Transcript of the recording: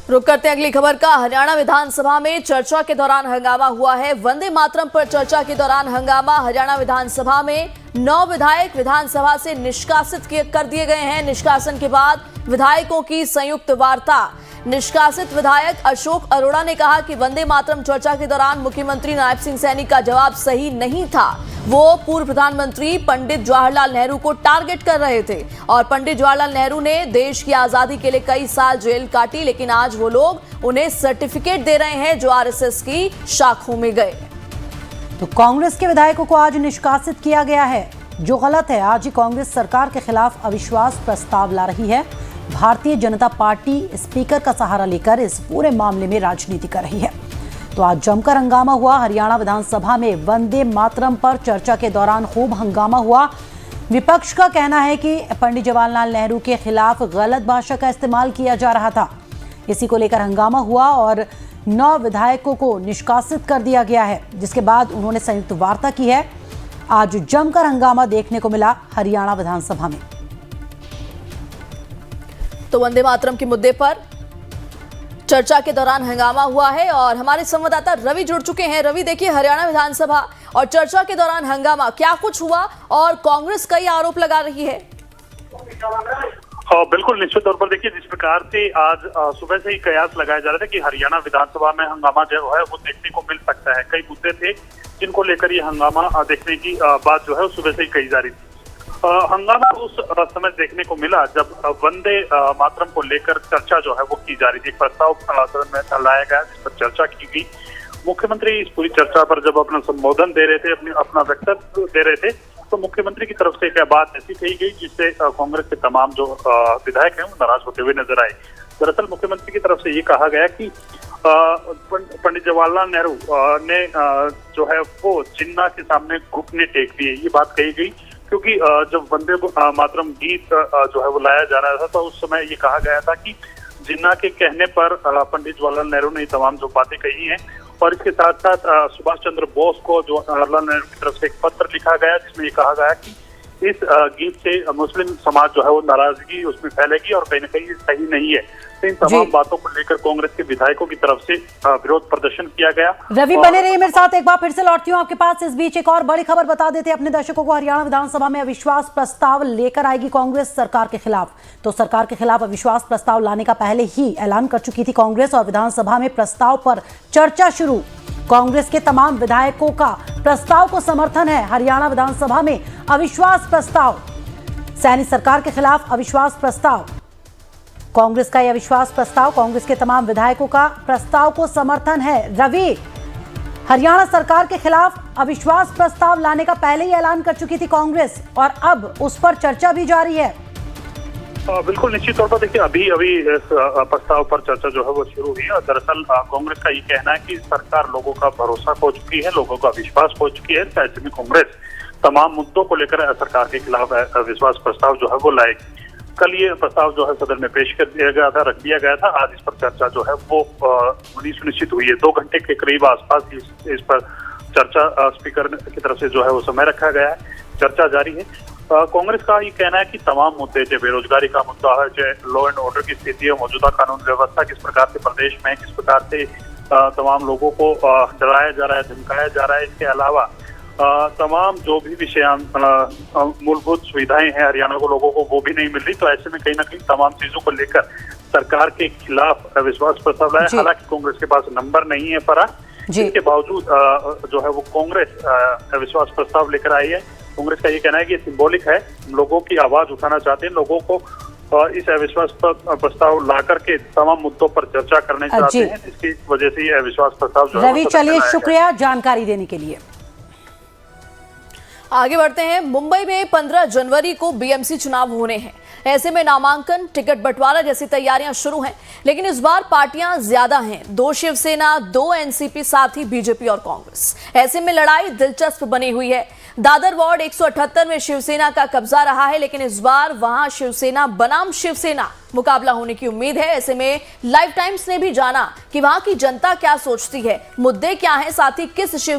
रुक करते हैं अगली खबर का। हरियाणा विधानसभा में चर्चा के दौरान हंगामा हुआ है। वंदे मातरम पर चर्चा के दौरान हंगामा। हरियाणा विधानसभा में 9 विधायक विधानसभा से निष्कासित कर दिए गए हैं। निष्कासन के बाद विधायकों की संयुक्त वार्ता। निष्कासित विधायक अशोक अरोड़ा ने कहा कि वंदे मातरम चर्चा के दौरान मुख्यमंत्री नायब सिंह सैनी का जवाब सही नहीं था। वो पूर्व प्रधानमंत्री पंडित जवाहरलाल नेहरू को टारगेट कर रहे थे और पंडित जवाहरलाल नेहरू ने देश की आजादी के लिए कई साल जेल काटी, लेकिन आज वो लोग उन्हें सर्टिफिकेट दे रहे हैं जो आरएसएस की शाखों में गए। तो कांग्रेस के विधायकों को आज निष्कासित किया गया है, जो गलत है। आज ही कांग्रेस सरकार के खिलाफ अविश्वास प्रस्ताव ला रही है। भारतीय जनता पार्टी स्पीकर का सहारा लेकर इस पूरे मामले में राजनीति कर रही है। तो आज जमकर हंगामा हुआ। हरियाणा विधानसभा में वंदे मातरम पर चर्चा के दौरान खूब हंगामा हुआ। विपक्ष का कहना है कि पंडित जवाहरलाल नेहरू के खिलाफ गलत भाषा का इस्तेमाल किया जा रहा था। इसी को लेकर हंगामा हुआ और 9 विधायकों को निष्कासित कर दिया गया है, जिसके बाद उन्होंने संयुक्त वार्ता की है। आज जमकर हंगामा देखने को मिला हरियाणा विधानसभा में। तो वंदे मातरम के मुद्दे पर चर्चा के दौरान हंगामा हुआ है और हमारे संवाददाता रवि जुड़ चुके हैं। रवि, देखिए, हरियाणा विधानसभा और चर्चा के दौरान हंगामा, क्या कुछ हुआ और कांग्रेस कई आरोप लगा रही है? बिल्कुल, निश्चित तौर पर देखिए, जिस प्रकार से आज सुबह से ही कयास लगाया जा रहा था कि हरियाणा विधानसभा में हंगामा जो है वो देखने को मिल सकता है। कई मुद्दे थे जिनको लेकर ये हंगामा देखने की बात जो है सुबह से ही कही जा रही थी। हंगामा उस समय देखने को मिला जब वंदे मातरम को लेकर चर्चा जो है वो की जा रही थी। एक प्रस्ताव सदन में लाया गया जिस पर चर्चा की गई। मुख्यमंत्री इस पूरी चर्चा पर जब अपना संबोधन दे रहे थे, अपना वक्तव्य दे रहे थे, तो मुख्यमंत्री की तरफ से एक बात ऐसी कही गई जिससे कांग्रेस के तमाम जो विधायक हैं वो नाराज होते हुए नजर आए। दरअसल मुख्यमंत्री की तरफ से ये कहा गया कि पंडित जवाहरलाल नेहरू ने जो है वो जिन्ना के सामने घुटने टेक दिए। ये बात कही गई क्योंकि जब वंदे मातरम गीत जो है वो लाया जा रहा था तो उस समय ये कहा गया था कि जिन्ना के कहने पर पंडित जवाहरलाल नेहरू ने तमाम जो बातें कही हैं, और इसके साथ साथ सुभाष चंद्र बोस को जवाहरलाल नेहरू की तरफ से एक पत्र लिखा गया जिसमें ये कहा गया कि इस गीत से मुस्लिम समाज जो है वो नाराजगी उसमें फैलेगी और कहीं ना कहीं सही नहीं है। तो इन तमाम बातों को लेकर कांग्रेस के विधायकों की तरफ से विरोध प्रदर्शन किया गया। रवि, बने रहिए मेरे साथ, एक बार फिर से लौटती हूँ आपके पास। इस बीच एक और बड़ी खबर बता देते अपने दर्शकों को। हरियाणा विधानसभा में अविश्वास प्रस्ताव लेकर आएगी कांग्रेस सरकार के खिलाफ। तो सरकार के खिलाफ अविश्वास प्रस्ताव लाने का पहले ही ऐलान कर चुकी थी कांग्रेस और विधानसभा में प्रस्ताव पर चर्चा शुरू। कांग्रेस के तमाम विधायकों का प्रस्ताव को समर्थन है। हरियाणा विधानसभा में अविश्वास प्रस्ताव, सैनी सरकार के खिलाफ अविश्वास प्रस्ताव, कांग्रेस का यह अविश्वास प्रस्ताव, कांग्रेस के तमाम विधायकों का प्रस्ताव को समर्थन है। रवि, हरियाणा सरकार के खिलाफ अविश्वास प्रस्ताव लाने का पहले ही ऐलान कर चुकी थी कांग्रेस और अब उस पर चर्चा भी जारी है। बिल्कुल, निश्चित तौर पर देखिए, अभी इस प्रस्ताव पर चर्चा जो है वो शुरू हुई है। दरअसल कांग्रेस का ये कहना है कि सरकार लोगों का भरोसा खो चुकी है, लोगों का विश्वास खो चुकी है। ऐसे में कांग्रेस तमाम मुद्दों को लेकर सरकार के खिलाफ विश्वास प्रस्ताव जो है वो लाएगी। कल ये प्रस्ताव जो है सदन में पेश कर दिया गया था, रख दिया गया था। आज इस पर चर्चा जो है वो सुनिश्चित हुई है। 2 घंटे के करीब आसपास इस पर चर्चा स्पीकर की तरफ से जो है वो समय रखा गया है। चर्चा जारी है। कांग्रेस का ये कहना है कि तमाम मुद्दे, चाहे बेरोजगारी का मुद्दा है, चाहे लॉ एंड ऑर्डर की स्थिति है, मौजूदा कानून व्यवस्था किस प्रकार से प्रदेश में, किस प्रकार से तमाम लोगों को डराया जा रहा है, धमकाया जा रहा है, इसके अलावा तमाम जो भी विषय मूलभूत सुविधाएं हैं हरियाणा को लोगों को वो भी नहीं मिल रही। तो ऐसे में कहीं ना कहीं तमाम चीजों को लेकर सरकार के खिलाफ विश्वास प्रस्ताव लाया। हालांकि कांग्रेस के पास नंबर नहीं है पर इसके बावजूद जो है वो कांग्रेस विश्वास प्रस्ताव लेकर आई है। कांग्रेस का ये कहना है कि सिंबॉलिक है, लोगों की आवाज उठाना चाहते हैं, लोगों को इस अविश्वास प्रस्ताव ला करके तमाम मुद्दों पर चर्चा करने चाहते हैं, जिसकी वजह से ये अविश्वास प्रस्ताव जो है। रवि, चलिए, शुक्रिया जानकारी देने के लिए। आगे बढ़ते हैं। मुंबई में 15 जनवरी को बीएमसी चुनाव होने हैं। ऐसे में नामांकन, टिकट बंटवारा जैसी तैयारियां शुरू हैं, लेकिन इस बार पार्टियां ज्यादा हैं। 2 शिवसेना, 2 एनसीपी, साथ ही बीजेपी और कांग्रेस। ऐसे में लड़ाई दिलचस्प बनी हुई है। दादर वार्ड 178 में शिवसेना का कब्जा रहा है, लेकिन इस बार वहां शिवसेना बनाम शिवसेना मुकाबला होने की उम्मीद है। ऐसे में लाइव टाइम्स ने भी जाना कि वहां की जनता क्या सोचती है, मुद्दे क्या हैं, साथ ही किस शिवसेना